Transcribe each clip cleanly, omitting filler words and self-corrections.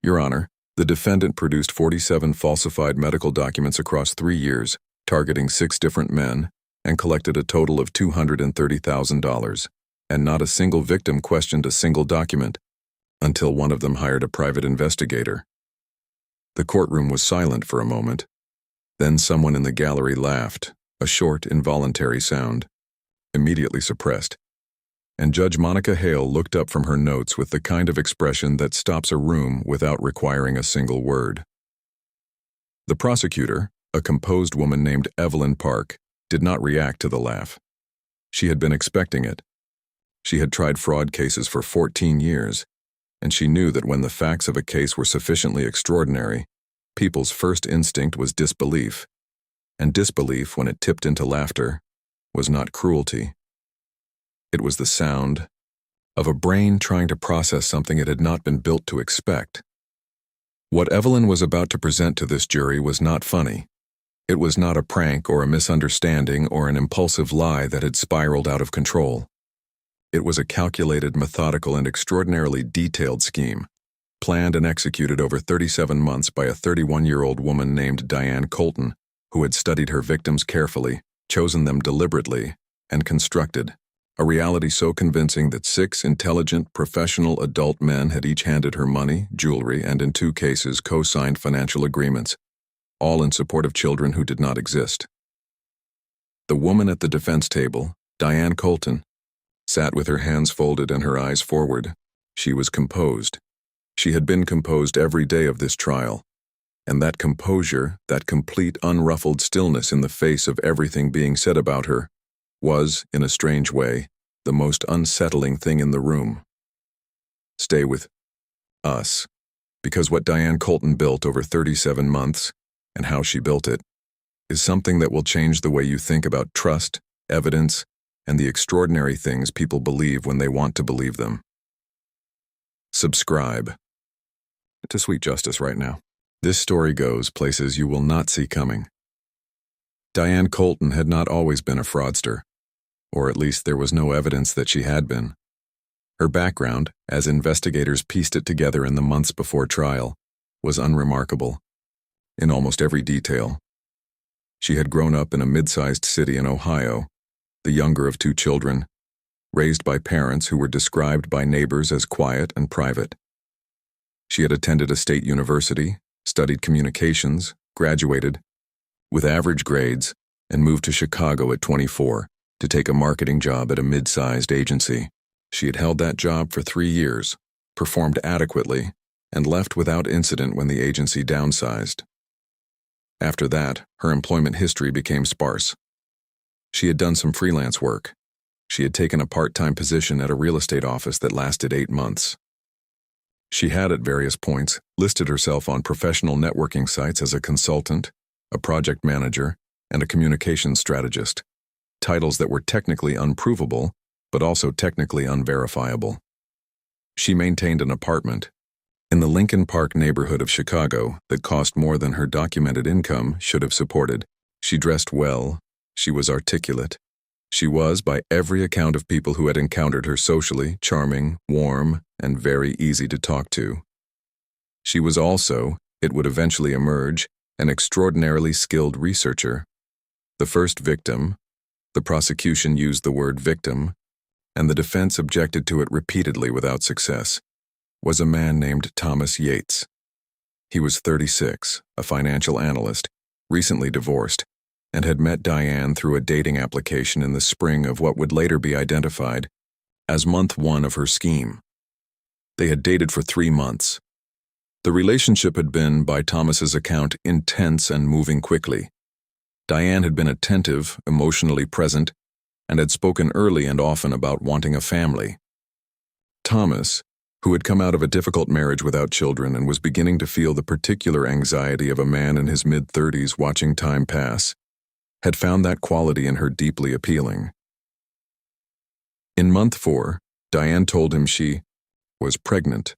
Your Honor, the defendant produced 47 falsified medical documents across 3 years, targeting 6 different men, and collected a total of $230,000, and not a single victim questioned a single document, until one of them hired a private investigator. The courtroom was silent for a moment. Then someone in the gallery laughed, a short, involuntary sound, immediately suppressed. And Judge Monica Hale looked up from her notes with the kind of expression that stops a room without requiring a single word. The prosecutor, a composed woman named Evelyn Park, did not react to the laugh. She had been expecting it. She had tried fraud cases for 14 years, and she knew that when the facts of a case were sufficiently extraordinary, people's first instinct was disbelief, and disbelief, when it tipped into laughter, was not cruelty. It was the sound of a brain trying to process something it had not been built to expect. What Evelyn was about to present to this jury was not funny. It was not a prank or a misunderstanding or an impulsive lie that had spiraled out of control. It was a calculated, methodical, and extraordinarily detailed scheme, planned and executed over 37 months by a 31-year-old woman named Diane Colton, who had studied her victims carefully, chosen them deliberately, and constructed a reality so convincing that 6 intelligent, professional adult men had each handed her money, jewelry, and in 2 cases co-signed financial agreements, all in support of children who did not exist. The woman at the defense table, Diane Colton, sat with her hands folded and her eyes forward. She was composed. She had been composed every day of this trial, and that composure, that complete, unruffled stillness in the face of everything being said about her, was, in a strange way, the most unsettling thing in the room. Stay with us, because what Diane Colton built over 37 months, and how she built it, is something that will change the way you think about trust, evidence, and the extraordinary things people believe when they want to believe them. Subscribe to Sweet Justice right now. This story goes places you will not see coming. Diane Colton had not always been a fraudster, or at least there was no evidence that she had been. Her background, as investigators pieced it together in the months before trial, was unremarkable, in almost every detail. She had grown up in a mid-sized city in Ohio, the younger of 2 children, raised by parents who were described by neighbors as quiet and private. She had attended a state university, studied communications, graduated with average grades, and moved to Chicago at 24 to take a marketing job at a mid-sized agency. She had held that job for 3 years, performed adequately, and left without incident when the agency downsized. After that, her employment history became sparse. She had done some freelance work. She had taken a part-time position at a real estate office that lasted 8 months. She had, at various points, listed herself on professional networking sites as a consultant, a project manager, and a communications strategist, titles that were technically unprovable, but also technically unverifiable. She maintained an apartment in the Lincoln Park neighborhood of Chicago that cost more than her documented income should have supported. She dressed well. She was articulate. She was, by every account of people who had encountered her, socially charming, warm, and very easy to talk to. She was also, it would eventually emerge, an extraordinarily skilled researcher. The first victim, the prosecution used the word victim, and the defense objected to it repeatedly without success, was a man named Thomas Yates. He was 36, a financial analyst, recently divorced, and had met Diane through a dating application in the spring of what would later be identified as month 1 of her scheme. They had dated for 3 months. The relationship had been, by Thomas's account, intense and moving quickly. Diane had been attentive, emotionally present, and had spoken early and often about wanting a family. Thomas, who had come out of a difficult marriage without children and was beginning to feel the particular anxiety of a man in his mid-30s watching time pass, had found that quality in her deeply appealing. In month 4, Diane told him she was pregnant.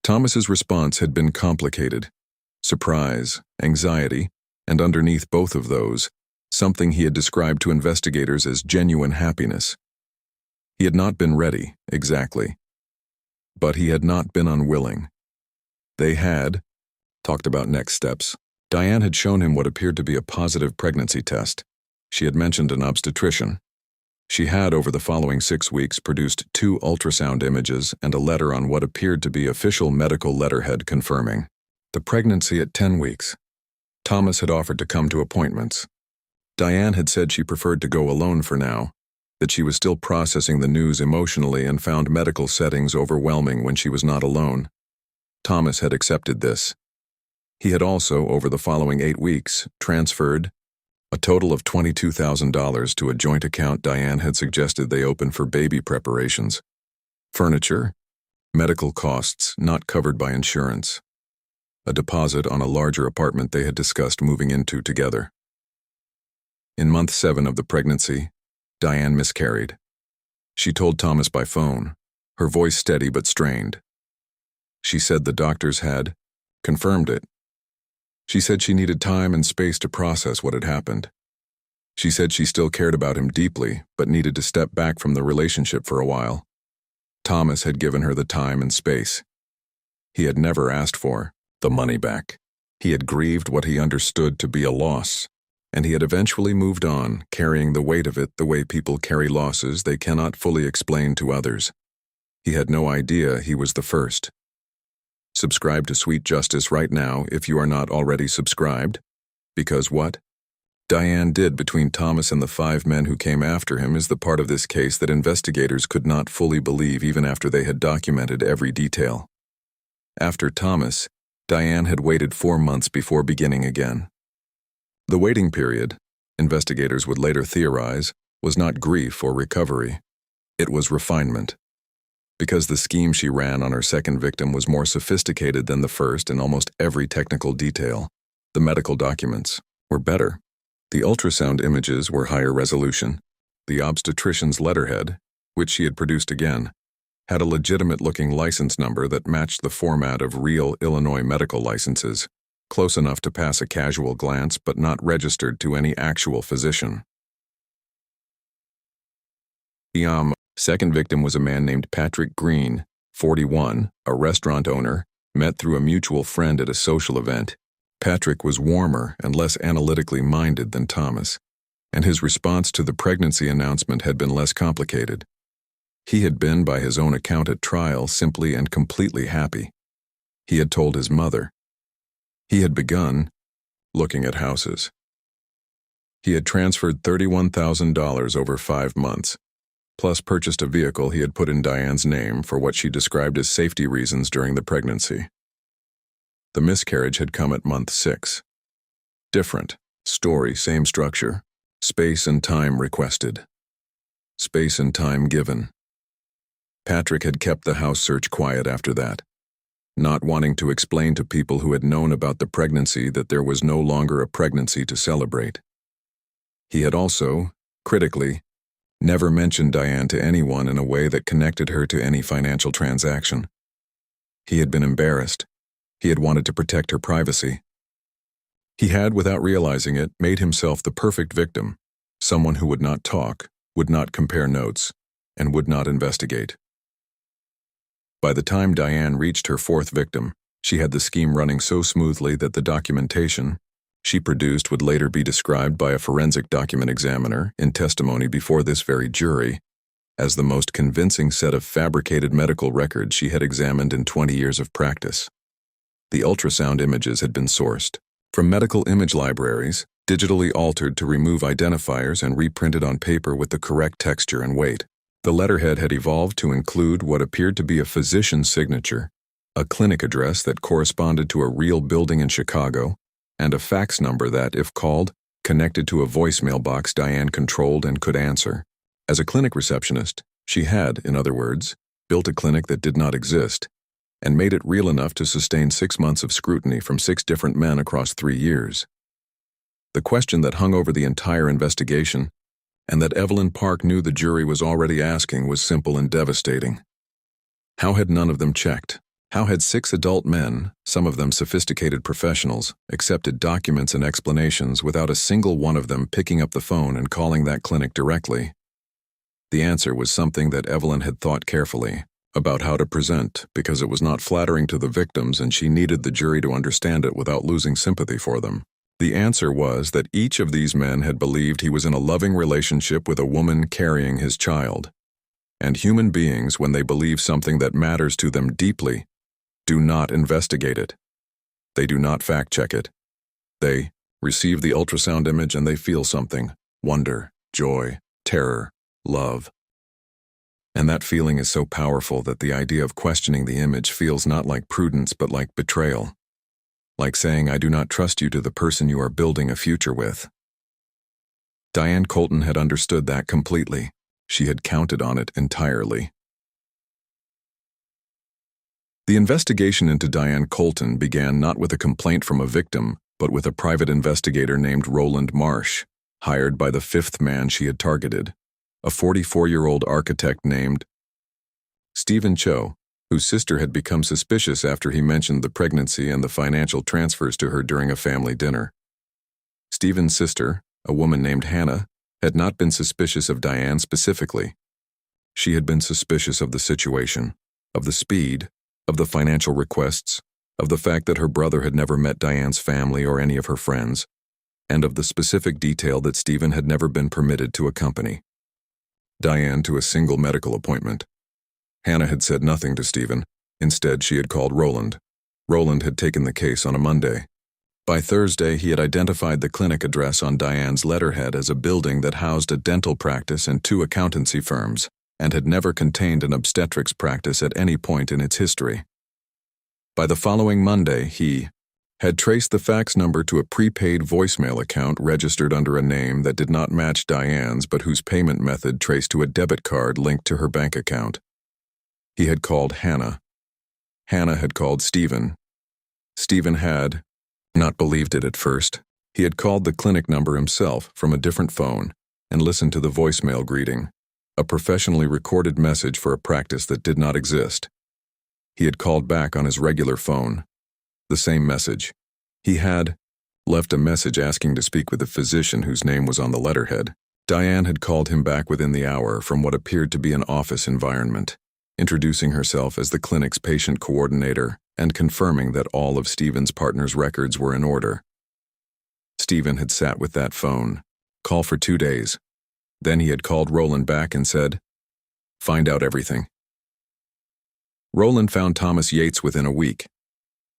Thomas's response had been complicated: surprise, anxiety, and underneath both of those, something he had described to investigators as genuine happiness. He had not been ready, exactly, but he had not been unwilling. They had talked about next steps. Diane had shown him what appeared to be a positive pregnancy test. She had mentioned an obstetrician. She had, over the following 6 weeks, produced 2 ultrasound images and a letter on what appeared to be official medical letterhead confirming the pregnancy at 10 weeks. Thomas had offered to come to appointments. Diane had said she preferred to go alone for now, that she was still processing the news emotionally and found medical settings overwhelming when she was not alone. Thomas had accepted this. He had also, over the following 8 weeks, transferred a total of $22,000 to a joint account Diane had suggested they open for baby preparations. Furniture, medical costs not covered by insurance, a deposit on a larger apartment they had discussed moving into together. In month 7 of the pregnancy, Diane miscarried. She told Thomas by phone, her voice steady but strained. She said the doctors had confirmed it. She said she needed time and space to process what had happened. She said she still cared about him deeply, but needed to step back from the relationship for a while. Thomas had given her the time and space. He had never asked for the money back. He had grieved what he understood to be a loss, and he had eventually moved on, carrying the weight of it the way people carry losses they cannot fully explain to others. He had no idea he was the first. Subscribe to Sweet Justice right now if you are not already subscribed. Because what Diane did between Thomas and the 5 men who came after him is the part of this case that investigators could not fully believe even after they had documented every detail. After Thomas, Diane had waited 4 months before beginning again. The waiting period, investigators would later theorize, was not grief or recovery. It was refinement. Because the scheme she ran on her second victim was more sophisticated than the first in almost every technical detail, the medical documents were better. The ultrasound images were higher resolution. The obstetrician's letterhead, which she had produced again, had a legitimate-looking license number that matched the format of real Illinois medical licenses, close enough to pass a casual glance but not registered to any actual physician. The second victim was a man named Patrick Green, 41, a restaurant owner, met through a mutual friend at a social event. Patrick was warmer and less analytically minded than Thomas, and his response to the pregnancy announcement had been less complicated. He had been, by his own account at trial, simply and completely happy. He had told his mother. He had begun looking at houses. He had transferred $31,000 over 5 months, plus purchased a vehicle he had put in Diane's name for what she described as safety reasons during the pregnancy. The miscarriage had come at month 6. Different. Story, same structure. Space and time requested. Space and time given. Patrick had kept the house search quiet after that, not wanting to explain to people who had known about the pregnancy that there was no longer a pregnancy to celebrate. He had also, critically, never mentioned Diane to anyone in a way that connected her to any financial transaction. He had been embarrassed. He had wanted to protect her privacy. He had, without realizing it, made himself the perfect victim, someone who would not talk, would not compare notes, and would not investigate. By the time Diane reached her 4th victim, she had the scheme running so smoothly that the documentation she produced would later be described by a forensic document examiner in testimony before this very jury as the most convincing set of fabricated medical records she had examined in 20 years of practice. The ultrasound images had been sourced from medical image libraries, digitally altered to remove identifiers and reprinted on paper with the correct texture and weight. The letterhead had evolved to include what appeared to be a physician's signature, a clinic address that corresponded to a real building in Chicago, and a fax number that, if called, connected to a voicemail box Diane controlled and could answer. As a clinic receptionist, she had, in other words, built a clinic that did not exist, and made it real enough to sustain 6 months of scrutiny from 6 different men across 3 years. The question that hung over the entire investigation, and that Evelyn Park knew the jury was already asking, was simple and devastating. How had none of them checked? How had 6 adult men, some of them sophisticated professionals, accepted documents and explanations without a single one of them picking up the phone and calling that clinic directly? The answer was something that Evelyn had thought carefully, about how to present because it was not flattering to the victims and she needed the jury to understand it without losing sympathy for them. The answer was that each of these men had believed he was in a loving relationship with a woman carrying his child. And human beings, when they believe something that matters to them deeply, do not investigate it. They do not fact-check it. They receive the ultrasound image and they feel something: wonder, joy, terror, love. And that feeling is so powerful that the idea of questioning the image feels not like prudence but like betrayal. Like saying, I do not trust you to the person you are building a future with. Diane Colton had understood that completely. She had counted on it entirely. The investigation into Diane Colton began not with a complaint from a victim, but with a private investigator named Roland Marsh, hired by the fifth man she had targeted, a 44-year-old architect named Stephen Cho, whose sister had become suspicious after he mentioned the pregnancy and the financial transfers to her during a family dinner. Stephen's sister, a woman named Hannah, had not been suspicious of Diane specifically. She had been suspicious of the situation, of the speed, of the financial requests, of the fact that her brother had never met Diane's family or any of her friends, and of the specific detail that Stephen had never been permitted to accompany Diane to a single medical appointment. Hannah had said nothing to Stephen. Instead, she had called Roland. Roland had taken the case on a Monday. By Thursday, he had identified the clinic address on Diane's letterhead as a building that housed a dental practice and 2 accountancy firms, and had never contained an obstetrics practice at any point in its history. By the following Monday, he had traced the fax number to a prepaid voicemail account registered under a name that did not match Diane's but whose payment method traced to a debit card linked to her bank account. He had called Hannah. Hannah had called Stephen. Stephen had not believed it at first. He had called the clinic number himself from a different phone and listened to the voicemail greeting, a professionally recorded message for a practice that did not exist. He had called back on his regular phone. The same message. He had left a message asking to speak with a physician whose name was on the letterhead. Diane had called him back within the hour from what appeared to be an office environment, introducing herself as the clinic's patient coordinator and confirming that all of Stephen's partner's records were in order. Stephen had sat with that phone call for 2 days. Then he had called Roland back and said, "Find out everything." Roland found Thomas Yates within a week.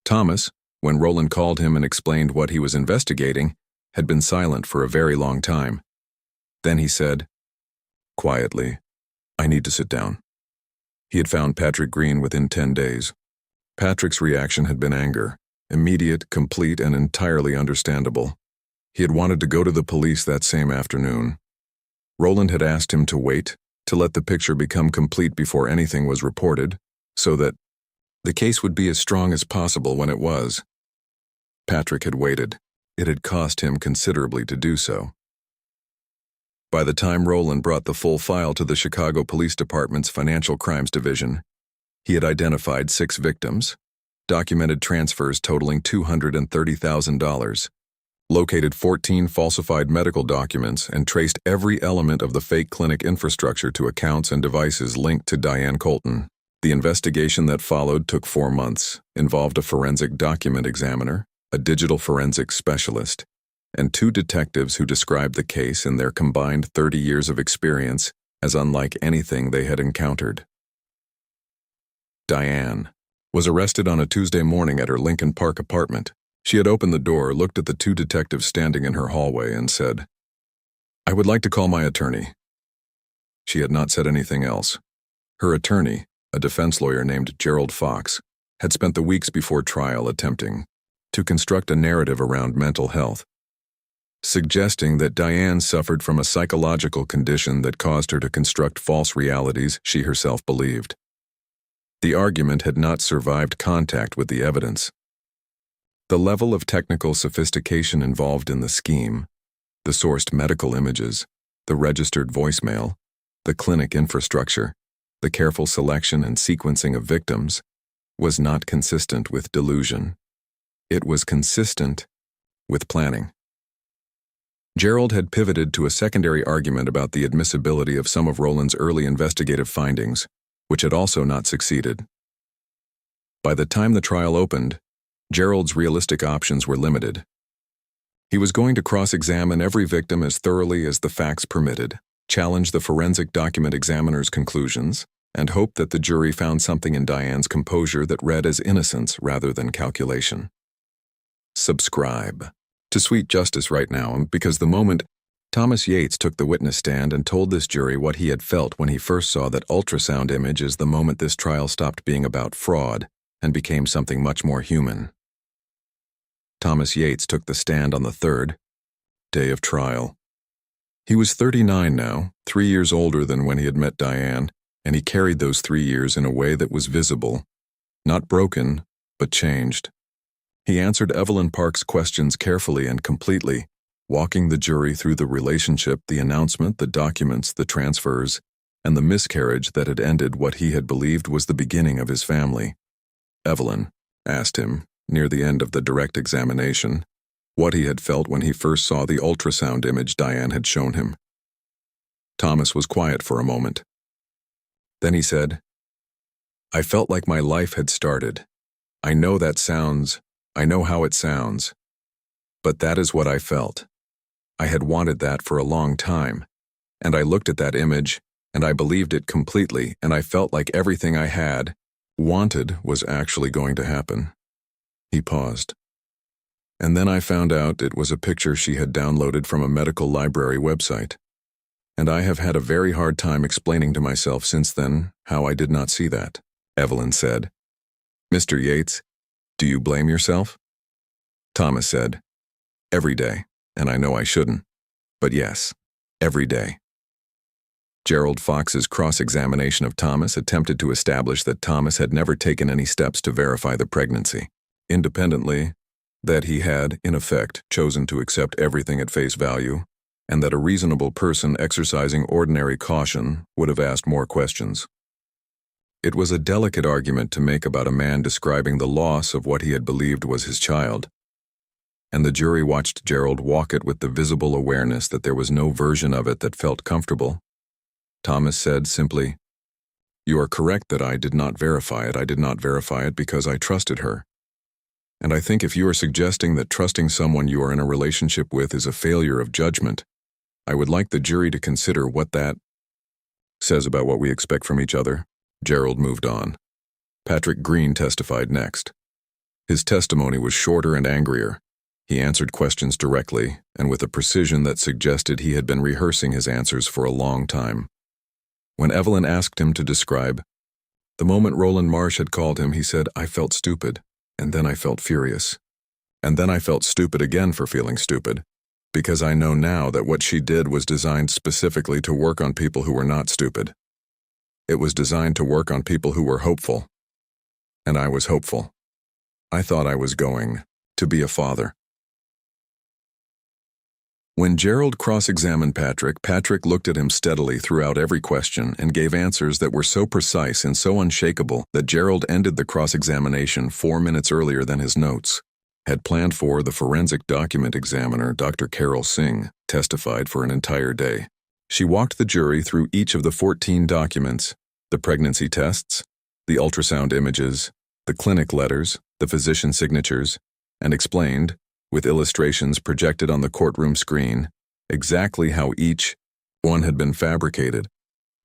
Thomas, when Roland called him and explained what he was investigating, had been silent for a very long time. Then he said, quietly, "I need to sit down." He had found Patrick Green within 10 days. Patrick's reaction had been anger, immediate, complete, and entirely understandable. He had wanted to go to the police that same afternoon. Roland had asked him to wait, to let the picture become complete before anything was reported, so that the case would be as strong as possible when it was. Patrick had waited. It had cost him considerably to do so. By the time Roland brought the full file to the Chicago Police Department's Financial Crimes Division, he had identified 6 victims, documented transfers totaling $230,000, located 14 falsified medical documents, and traced every element of the fake clinic infrastructure to accounts and devices linked to Diane Colton. The investigation that followed took 4 months, involved a forensic document examiner, a digital forensics specialist, and 2 detectives who described the case in their combined 30 years of experience as unlike anything they had encountered. Diane was arrested on a Tuesday morning at her Lincoln Park apartment. She had opened the door, looked at the 2 detectives standing in her hallway, and said, "I would like to call my attorney." She had not said anything else. Her attorney, a defense lawyer named Gerald Fox, had spent the weeks before trial attempting to construct a narrative around mental health, suggesting that Diane suffered from a psychological condition that caused her to construct false realities she herself believed. The argument had not survived contact with the evidence. The level of technical sophistication involved in the scheme, the sourced medical images, the registered voicemail, the clinic infrastructure, the careful selection and sequencing of victims, was not consistent with delusion. It was consistent with planning. Gerald had pivoted to a secondary argument about the admissibility of some of Roland's early investigative findings, which had also not succeeded. By the time the trial opened, Gerald's realistic options were limited. He was going to cross-examine every victim as thoroughly as the facts permitted, challenge the forensic document examiner's conclusions, and hope that the jury found something in Diane's composure that read as innocence rather than calculation. Subscribe to Sweet Justice right now, because the moment Thomas Yates took the witness stand and told this jury what he had felt when he first saw that ultrasound image is the moment this trial stopped being about fraud and became something much more human. Thomas Yates took the stand on the third day of trial. He was 39 now, 3 years older than when he had met Diane, and he carried those 3 years in a way that was visible, not broken, but changed. He answered Evelyn Park's questions carefully and completely, walking the jury through the relationship, the announcement, the documents, the transfers, and the miscarriage that had ended what he had believed was the beginning of his family. Evelyn asked him, near the end of the direct examination, what he had felt when he first saw the ultrasound image Diane had shown him. Thomas was quiet for a moment. Then he said, "I felt like my life had started. I know how it sounds. But that is what I felt. I had wanted that for a long time, and I looked at that image, and I believed it completely, and I felt like everything I had wanted was actually going to happen." He paused. "And then I found out it was a picture she had downloaded from a medical library website. And I have had a very hard time explaining to myself since then how I did not see that," Evelyn said. "Mr. Yates, do you blame yourself?" Thomas said, "Every day, and I know I shouldn't. But yes, every day." Gerald Fox's cross-examination of Thomas attempted to establish that Thomas had never taken any steps to verify the pregnancy, independently, that he had, in effect, chosen to accept everything at face value, and that a reasonable person exercising ordinary caution would have asked more questions. It was a delicate argument to make about a man describing the loss of what he had believed was his child, and the jury watched Gerald walk it with the visible awareness that there was no version of it that felt comfortable. Thomas said simply, "You are correct that I did not verify it. I did not verify it because I trusted her. And I think if you are suggesting that trusting someone you are in a relationship with is a failure of judgment, I would like the jury to consider what that says about what we expect from each other." Gerald moved on. Patrick Green testified next. His testimony was shorter and angrier. He answered questions directly and with a precision that suggested he had been rehearsing his answers for a long time. When Evelyn asked him to describe the moment Roland Marsh had called him, he said, "I felt stupid, and then I felt furious. And then I felt stupid again for feeling stupid, because I know now that what she did was designed specifically to work on people who were not stupid. It was designed to work on people who were hopeful. And I was hopeful. I thought I was going to be a father." When Gerald cross-examined Patrick looked at him steadily throughout every question and gave answers that were so precise and so unshakable that Gerald ended the cross-examination 4 minutes earlier than his notes had planned for. The forensic document examiner, Dr. Carol Singh, testified for an entire day. She walked the jury through each of the 14 documents, the pregnancy tests, the ultrasound images, the clinic letters, the physician signatures, and explained, with illustrations projected on the courtroom screen, exactly how each one had been fabricated.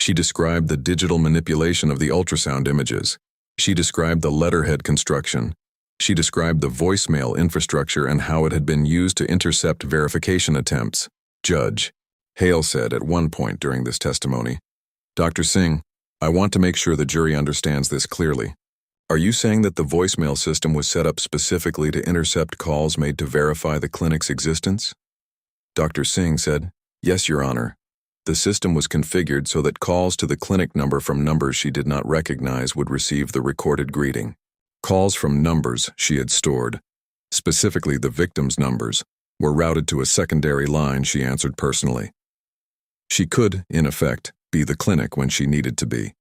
She described the digital manipulation of the ultrasound images. She described the letterhead construction. She described the voicemail infrastructure and how it had been used to intercept verification attempts. Judge Hale said at one point during this testimony, "Dr. Singh, I want to make sure the jury understands this clearly. Are you saying that the voicemail system was set up specifically to intercept calls made to verify the clinic's existence?" Dr. Singh said, "Yes, Your Honor. The system was configured so that calls to the clinic number from numbers she did not recognize would receive the recorded greeting. Calls from numbers she had stored, specifically the victim's numbers, were routed to a secondary line she answered personally. She could, in effect, be the clinic when she needed to be."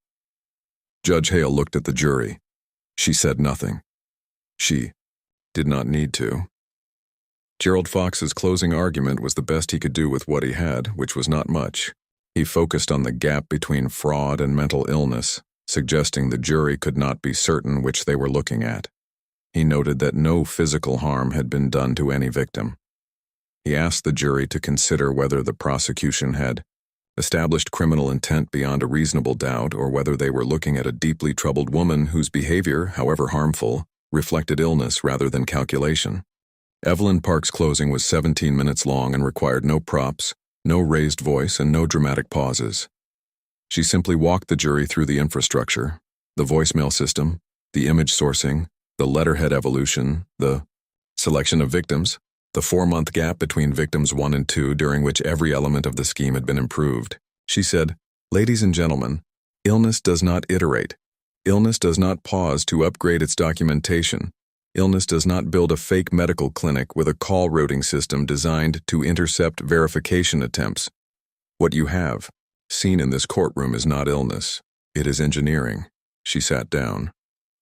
Judge Hale looked at the jury. She said nothing. She did not need to. Gerald Fox's closing argument was the best he could do with what he had, which was not much. He focused on the gap between fraud and mental illness, suggesting the jury could not be certain which they were looking at. He noted that no physical harm had been done to any victim. He asked the jury to consider whether the prosecution had established criminal intent beyond a reasonable doubt or whether they were looking at a deeply troubled woman whose behavior, however harmful, reflected illness rather than calculation. Evelyn Park's closing was 17 minutes long and required no props, no raised voice, and no dramatic pauses. She simply walked the jury through the infrastructure, the voicemail system, the image sourcing, the letterhead evolution, the selection of victims, the 4-month gap between victims 1 and 2 during which every element of the scheme had been improved. She said, "Ladies and gentlemen, illness does not iterate. Illness does not pause to upgrade its documentation. Illness does not build a fake medical clinic with a call routing system designed to intercept verification attempts. What you have seen in this courtroom is not illness. It is engineering." She sat down.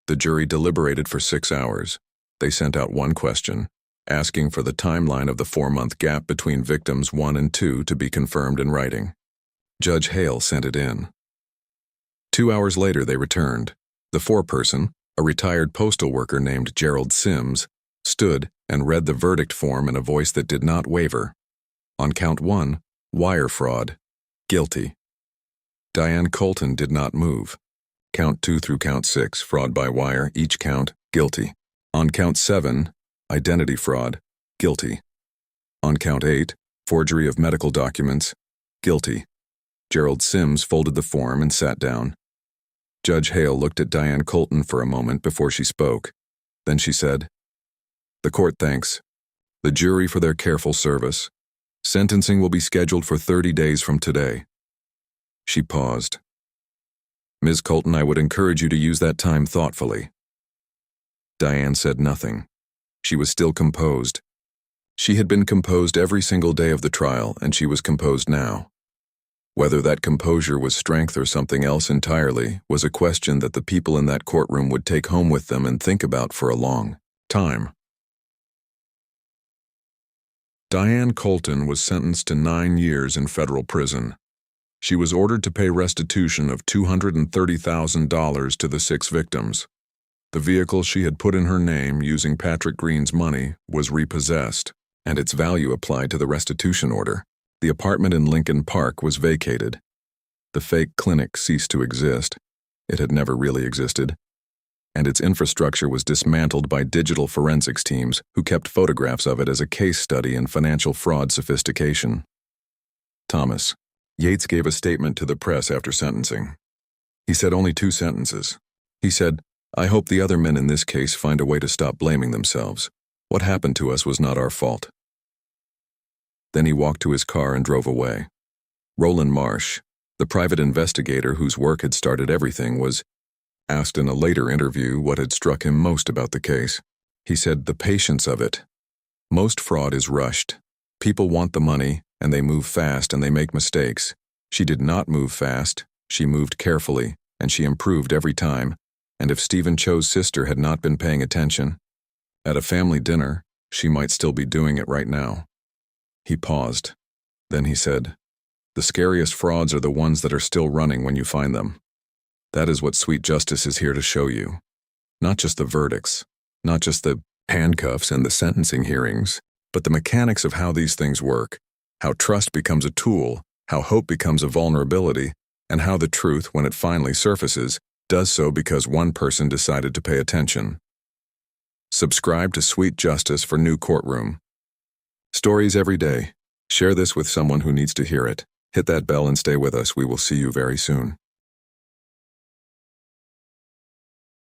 The jury deliberated for 6 hours. They sent out one question, asking for the timeline of the 4-month gap between victims 1 and 2 to be confirmed in writing. Judge Hale sent it in. 2 hours later they returned. The foreperson, a retired postal worker named Gerald Sims, stood and read the verdict form in a voice that did not waver. On count 1, wire fraud, guilty. Diane Colton did not move. Count 2 through count 6, fraud by wire, each count, guilty. On count 7, identity fraud, guilty. On count 8, forgery of medical documents, guilty. Gerald Sims folded the form and sat down. Judge Hale looked at Diane Colton for a moment before she spoke. Then she said, "The court thanks the jury for their careful service. Sentencing will be scheduled for 30 days from today." She paused. "Ms. Colton, I would encourage you to use that time thoughtfully." Diane said nothing. She was still composed. She had been composed every single day of the trial, and she was composed now. Whether that composure was strength or something else entirely was a question that the people in that courtroom would take home with them and think about for a long time. Diane Colton was sentenced to 9 years in federal prison. She was ordered to pay restitution of $230,000 to the 6 victims. The vehicle she had put in her name using Patrick Green's money was repossessed, and its value applied to the restitution order. The apartment in Lincoln Park was vacated. The fake clinic ceased to exist. It had never really existed. And its infrastructure was dismantled by digital forensics teams who kept photographs of it as a case study in financial fraud sophistication. Thomas Yates gave a statement to the press after sentencing. He said only 2 sentences. He said, "I hope the other men in this case find a way to stop blaming themselves. What happened to us was not our fault." Then he walked to his car and drove away. Roland Marsh, the private investigator whose work had started everything, was asked in a later interview what had struck him most about the case. He said, "The patience of it. Most fraud is rushed. People want the money, and they move fast and they make mistakes. She did not move fast. She moved carefully, and she improved every time. And if Stephen Cho's sister had not been paying attention, at a family dinner, she might still be doing it right now." He paused. Then he said, "The scariest frauds are the ones that are still running when you find them. That is what sweet justice is here to show you. Not just the verdicts, not just the handcuffs and the sentencing hearings, but the mechanics of how these things work, how trust becomes a tool, how hope becomes a vulnerability, and how the truth, when it finally surfaces, does so because one person decided to pay attention." Subscribe to Sweet Justice for new Courtroom. Stories every day. Share this with someone who needs to hear it. Hit that bell and stay with us. We will see you very soon.